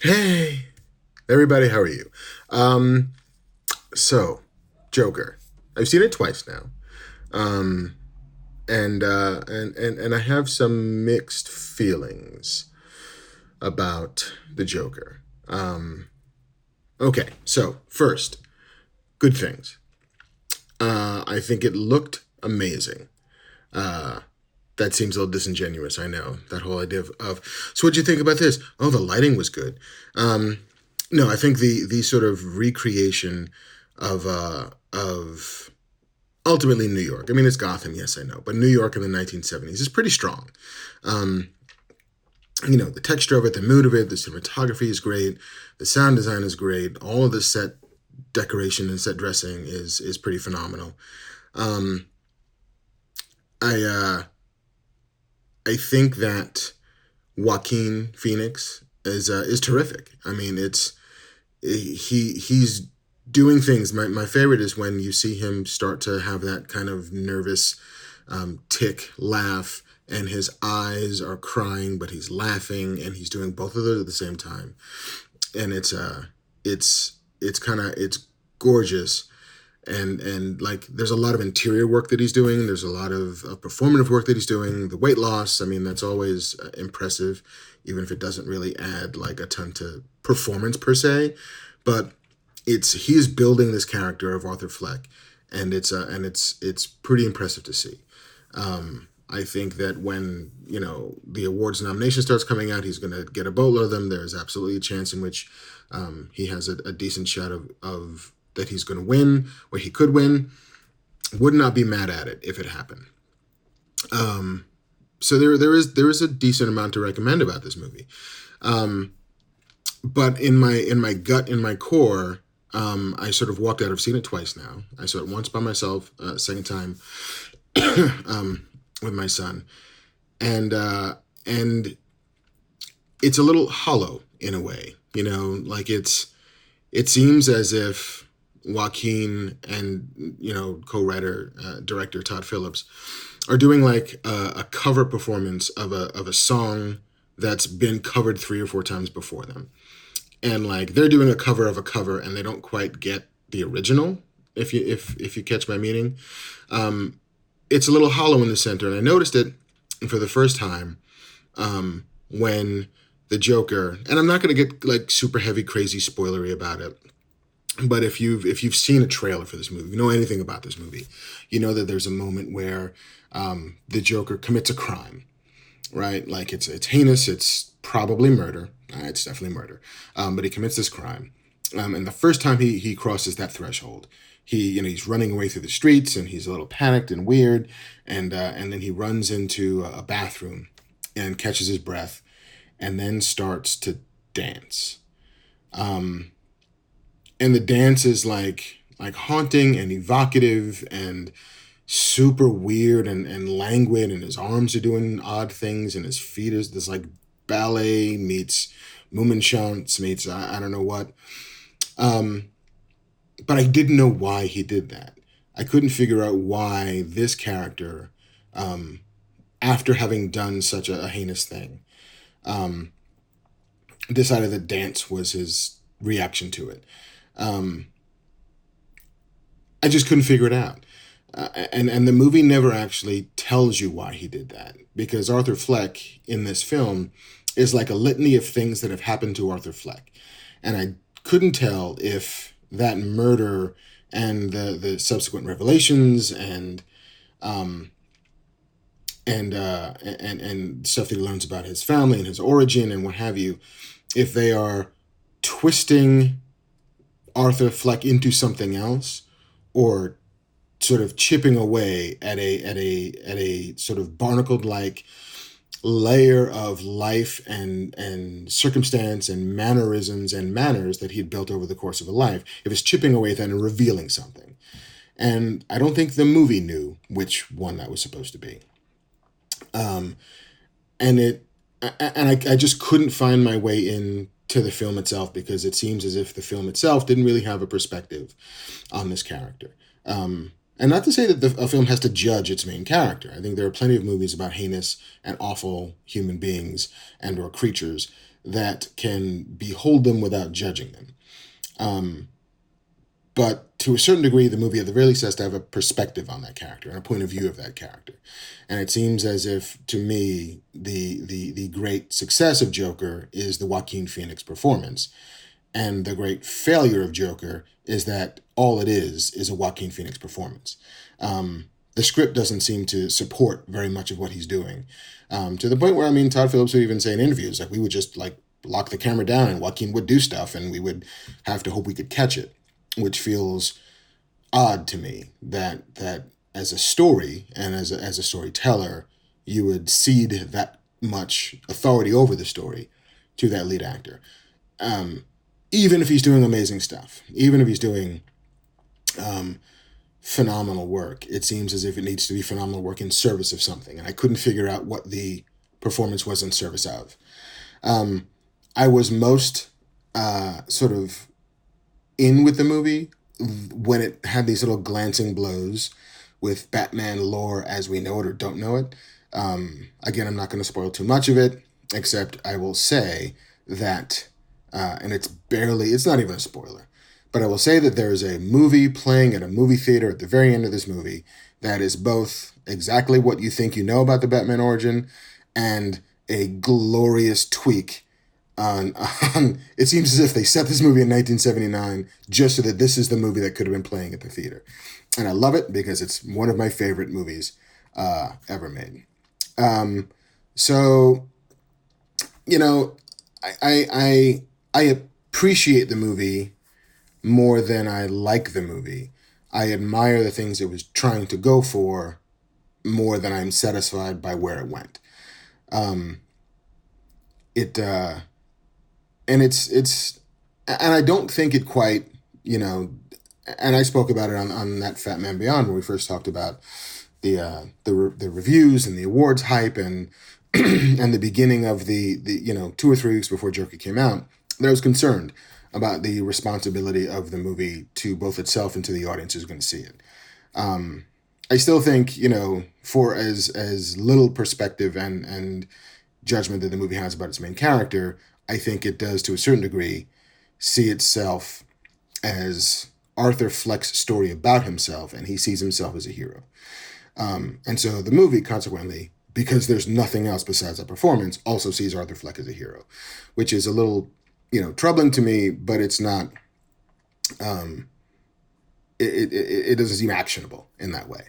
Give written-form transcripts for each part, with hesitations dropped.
Hey, everybody, how are you? Um, so, Joker. I've seen it twice now. Um, and I have some mixed feelings about the Joker. Okay, so first, good things. I think it looked amazing. Uh, that seems a little disingenuous. I know that whole idea of so what'd you think about this? Oh, the lighting was good. Um, no, I think the sort of recreation of ultimately New York. I mean, it's Gotham, yes, I know, but New York in the 1970s is pretty strong. Um, the texture of it, the mood of it, the cinematography is great, the sound design is great, all of the set decoration and set dressing is pretty phenomenal. Um, I I think that Joaquin Phoenix is terrific. I mean, he's doing things. My favorite is when you see him start to have that kind of nervous tick laugh, and his eyes are crying, but he's laughing, and he's doing both of those at the same time. And it's gorgeous. And like there's a lot of interior work that he's doing. There's a lot of performative work that he's doing. The weight loss, I mean, that's always impressive, even if it doesn't really add like a ton to performance per se. But he's building this character of Arthur Fleck, and it's pretty impressive to see. I think that when the awards nomination starts coming out, he's going to get a boatload of them. There's absolutely a chance in which he has a decent shot of that he's going to win, or he could win. Would not be mad at it if it happened. Um, so there is a decent amount to recommend about this movie. Um, but in my gut, in my core, I sort of walked out. I've seen it twice now. I saw it once by myself, second time with my son, and and it's a little hollow in a way. Like it seems as if Joaquin and co-writer director Todd Phillips are doing like a cover performance of a song that's been covered three or four times before them, and like they're doing a cover of a cover, and they don't quite get the original. If you catch my meaning, um, it's a little hollow in the center, and I noticed it for the first time when the Joker, and I'm not going to get like super heavy, crazy spoilery about it, but if you've seen a trailer for this movie, you know anything about this movie, you know that there's a moment where the Joker commits a crime, right? Like it's heinous, it's probably murder, it's definitely murder, but he commits this crime, and the first time he crosses that threshold, he's running away through the streets, and he's a little panicked and weird, and then he runs into a bathroom and catches his breath, and then starts to dance. Um, and the dance is like haunting and evocative and super weird and languid, and his arms are doing odd things, and his feet is this like ballet meets Mummenschanz meets I don't know what. Um, but I didn't know why he did that. I couldn't figure out why this character, um, after having done such a heinous thing, um, decided that dance was his reaction to it. Um, I just couldn't figure it out. And the movie never actually tells you why he did that, because Arthur Fleck in this film is like a litany of things that have happened to Arthur Fleck, and I couldn't tell if that murder and the subsequent revelations um and stuff that he learns about his family and his origin and what have you, if they are twisting Arthur Fleck into something else, or sort of chipping away at a sort of barnacled like layer of life and circumstance and mannerisms and manners that he'd built over the course of a life. If it's chipping away at that and revealing something. And I don't think the movie knew which one that was supposed to be. Um, and I just couldn't find my way in to the film itself, because it seems as if the film itself didn't really have a perspective on this character. And not to say that a film has to judge its main character. I think there are plenty of movies about heinous and awful human beings and or creatures that can behold them without judging them. Um, but to a certain degree, the movie at the very least has to have a perspective on that character and a point of view of that character. And it seems as if, to me, the great success of Joker is the Joaquin Phoenix performance. And the great failure of Joker is that all it is a Joaquin Phoenix performance. The script doesn't seem to support very much of what he's doing. To the point where, I mean, Todd Phillips would even say in interviews, like, we would just, like, lock the camera down and Joaquin would do stuff and we would have to hope we could catch it, which feels odd to me that as a story and as a storyteller, you would cede that much authority over the story to that lead actor. Um, Even if he's doing amazing stuff, even if he's doing um, phenomenal work, it seems as if it needs to be phenomenal work in service of something. And I couldn't figure out what the performance was in service of. Um, I was most sort of in with the movie when it had these little glancing blows with Batman lore as we know it or don't know it. Again, I'm not going to spoil too much of it, except I will say that, and it's not even a spoiler, but I will say that there is a movie playing at a movie theater at the very end of this movie that is both exactly what you think you know about the Batman origin and a glorious tweak on it seems as if they set this movie in 1979 just so that this is the movie that could have been playing at the theater. And I love it because it's one of my favorite movies ever made. Um, so, you know, I appreciate the movie more than I like the movie. I admire the things it was trying to go for more than I'm satisfied by where it went. Um, it and and I don't think it quite, you know, and I spoke about it on that Fat Man Beyond when we first talked about the reviews and the awards hype and and the beginning of the 2 or 3 weeks before Joker came out, that I was concerned about the responsibility of the movie to both itself and to the audience who's going to see it. I still think, for as little perspective and judgment that the movie has about its main character, I think it does to a certain degree see itself as Arthur Fleck's story about himself, and he sees himself as a hero. And so the movie, consequently, because there's nothing else besides that performance, also sees Arthur Fleck as a hero, which is a little, troubling to me, but it's not, it doesn't seem actionable in that way.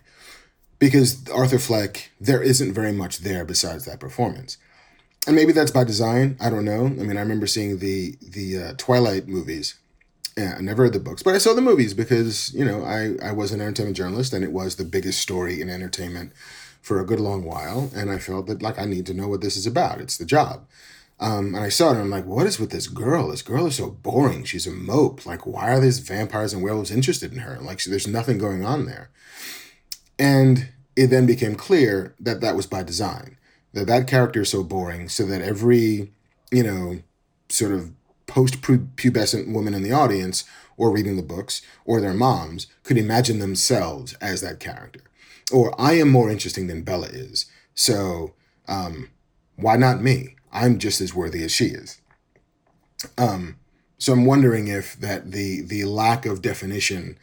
Because Arthur Fleck, there isn't very much there besides that performance. And maybe that's by design. I don't know. I mean, I remember seeing the Twilight movies. Yeah, I never read the books, but I saw the movies because, I was an entertainment journalist and it was the biggest story in entertainment for a good long while. And I felt that, I need to know what this is about. It's the job. And I saw it and I'm like, what is with this girl? This girl is so boring. She's a mope. Why are these vampires and werewolves interested in her? There's nothing going on there. And it then became clear that that was by design. That character is so boring so that every, sort of post-pubescent woman in the audience or reading the books or their moms could imagine themselves as that character. Or I am more interesting than Bella is. So why not me? I'm just as worthy as she is. So I'm wondering if that the lack of definition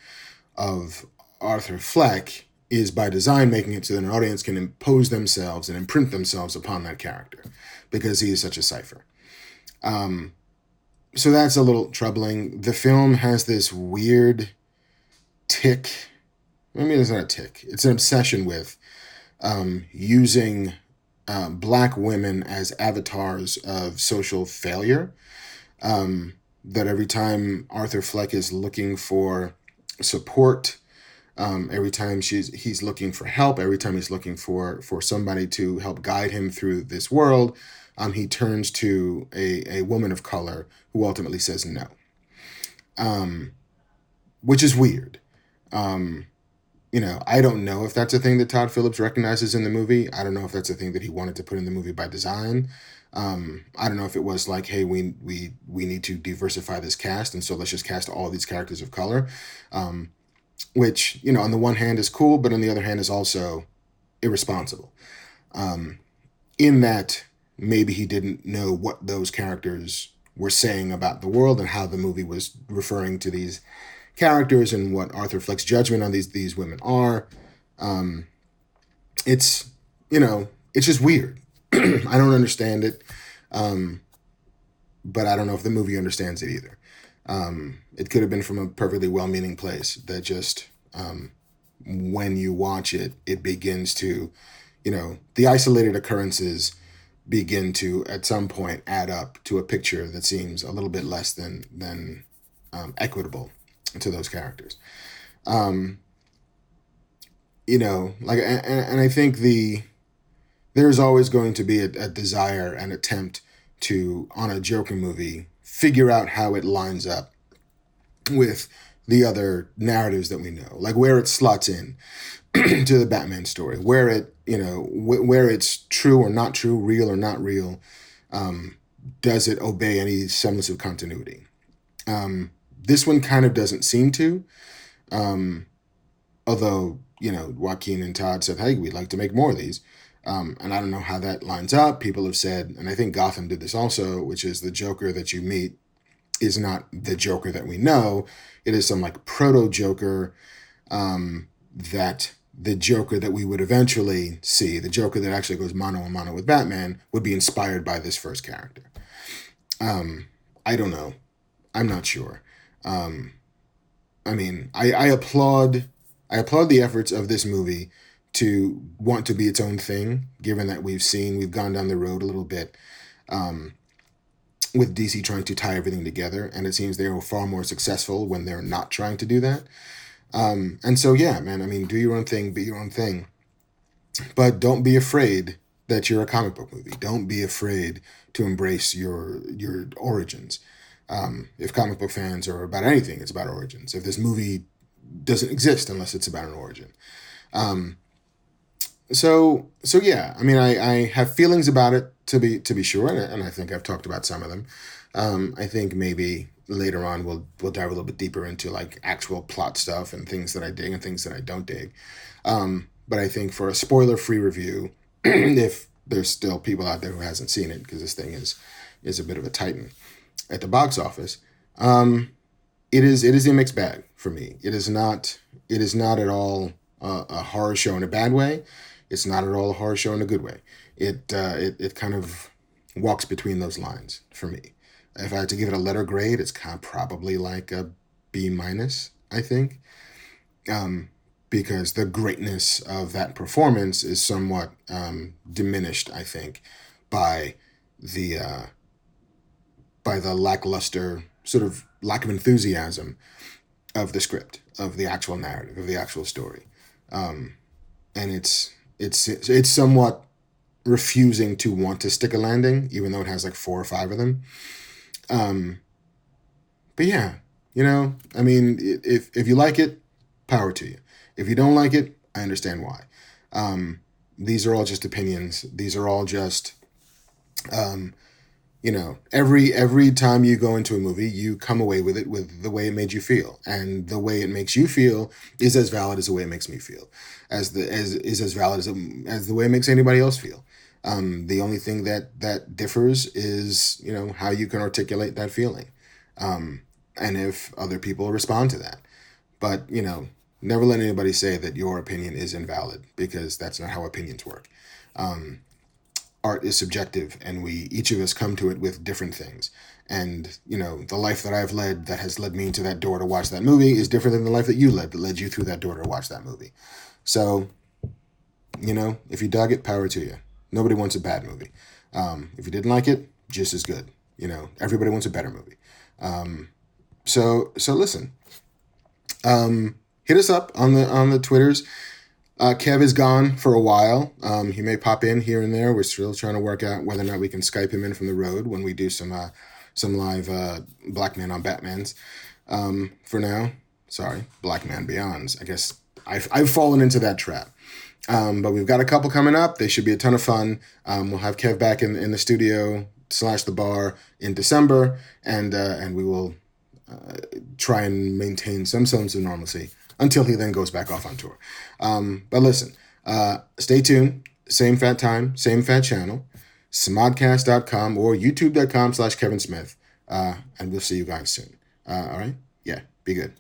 of Arthur Fleck is by design making it so that an audience can impose themselves and imprint themselves upon that character because he is such a cipher. So that's a little troubling. The film has this weird tick. I mean, it's not a tick. It's an obsession with using Black women as avatars of social failure. That every time Arthur Fleck is looking for support, every time he's looking for help, every time he's looking for somebody to help guide him through this world, he turns to a woman of color who ultimately says no, which is weird. I don't know if that's a thing that Todd Phillips recognizes in the movie. I don't know if that's a thing that he wanted to put in the movie by design. I don't know if it was like, hey, we need to diversify this cast, and so let's just cast all these characters of color. which, on the one hand is cool, but on the other hand is also irresponsible. Um, in that maybe he didn't know what those characters were saying about the world and how the movie was referring to these characters and what Arthur Fleck's judgment on these women are. Um, it's it's just weird. I don't understand it, but I don't know if the movie understands it either. It could have been from a perfectly well-meaning place that just when you watch it, it begins to, the isolated occurrences begin to at some point add up to a picture that seems a little bit less than equitable to those characters. Um, and I think there's always going to be a desire and attempt to, on a Joker movie, figure out how it lines up with the other narratives that we know, like where it slots in to the Batman story, where it, where it's true or not true, real or not real. Does it obey any semblance of continuity? This one kind of doesn't seem to, although, Joaquin and Todd said, hey, we'd like to make more of these. And I don't know how that lines up. People have said, and I think Gotham did this also, which is the Joker that you meet is not the Joker that we know. It is some like proto-Joker, that the Joker that we would eventually see, the Joker that actually goes mano a mano with Batman, would be inspired by this first character. I don't know. I'm not sure. I applaud the efforts of this movie to want to be its own thing, given that we've gone down the road a little bit with DC trying to tie everything together, and it seems they are far more successful when they're not trying to do that. And so, yeah, man, do your own thing, be your own thing, but don't be afraid that you're a comic book movie. Don't be afraid to embrace your origins. If comic book fans are about anything, it's about origins. If this movie doesn't exist unless it's about an origin. So yeah, I have feelings about it to be sure, and I think I've talked about some of them. I think maybe later on we'll dive a little bit deeper into like actual plot stuff and things that I dig and things that I don't dig. But I think for a spoiler-free review, if there's still people out there who hasn't seen it, because this thing is a bit of a titan at the box office, it is a mixed bag for me. It is not at all a horror show in a bad way. It's not at all a horror show in a good way. It kind of walks between those lines for me. If I had to give it a letter grade, it's kind of probably like a B minus, I think, because the greatness of that performance is somewhat diminished, I think, by the lackluster sort of lack of enthusiasm of the script, of the actual narrative, of the actual story, and it's somewhat refusing to want to stick a landing, even though it has like 4 or 5 of them. But yeah, if you like it, power to you. If you don't like it, I understand why. These are all just opinions. These are all just, every time you go into a movie, you come away with it with the way it made you feel, and the way it makes you feel is as valid as the way it makes me feel, is as valid as the way it makes anybody else feel. The only thing that differs is, how you can articulate that feeling, and if other people respond to that. But, never let anybody say that your opinion is invalid, because that's not how opinions work. Art is subjective, and each of us come to it with different things. And, the life that I've led that has led me into that door to watch that movie is different than the life that you led that led you through that door to watch that movie. So, if you dug it, power to you. Nobody wants a bad movie. If you didn't like it, just as good. Everybody wants a better movie. So listen. Hit us up on the Twitters. Kev is gone for a while. He may pop in here and there. We're still trying to work out whether or not we can Skype him in from the road when we do some live Black Man on Batmans. For now, sorry, Black Man Beyonds. I guess I've fallen into that trap. But we've got a couple coming up. They should be a ton of fun. We'll have Kev back in the studio / the bar in December, and we will try and maintain some semblance of normalcy until he then goes back off on tour. But listen, stay tuned. Same fat time, same fat channel, smodcast.com or youtube.com/Kevin Smith. And we'll see you guys soon. All right? Yeah, be good.